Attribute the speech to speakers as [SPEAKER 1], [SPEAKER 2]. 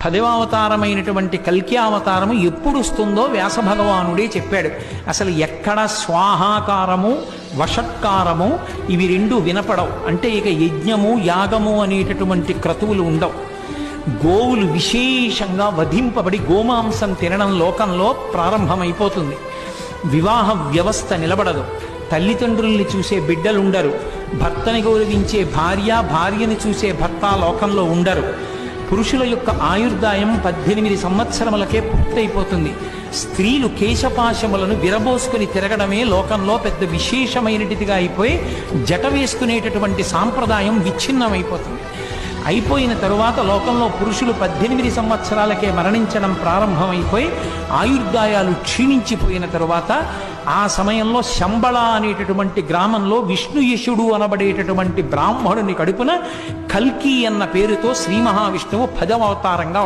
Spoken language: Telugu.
[SPEAKER 1] 10వ అవతారమైనటువంటి కల్కి అవతారము ఎప్పుడు వస్తుందో వ్యాస భగవానుడే చెప్పాడు. అసలు ఎక్కడ స్వాహాకారము వషట్కారము ఇవి రెండు వినపడవు. అంటే ఇక యజ్ఞము యాగము అనేటటువంటి క్రతువులు ఉండవు. గోవులు విశేషంగా వధింపబడి గోమాంసం తినడం లోకంలో ప్రారంభమైపోతుంది. వివాహ వ్యవస్థ నిలబడదు. తల్లిదండ్రుల్ని చూసే బిడ్డలుండరు. భర్తని గౌరవించే భార్య, భార్యని చూసే భర్త లోకంలో ఉండరు. పురుషుల యొక్క ఆయుర్దాయం 18 సంవత్సరములకే పూర్తయిపోతుంది. స్త్రీలు కేశపాశములను విరబోసుకుని తిరగడమే లోకంలో పెద్ద విశేషమైనటిదిగా అయిపోయి జట వేసుకునేటటువంటి సాంప్రదాయం విచ్ఛిన్నమైపోతుంది. అయిపోయిన తరువాత లోకంలో పురుషులు 18 సంవత్సరాలకే మరణించడం ప్రారంభమైపోయి ఆయుర్దాయాలు క్షీణించిపోయిన తరువాత ఆ సమయంలో శంబళ అనేటటువంటి గ్రామంలో విష్ణుయశుడు అనబడేటటువంటి బ్రాహ్మణుని కడుపున కల్కి అన్న పేరుతో శ్రీ మహావిష్ణువు 10వ అవతారంగా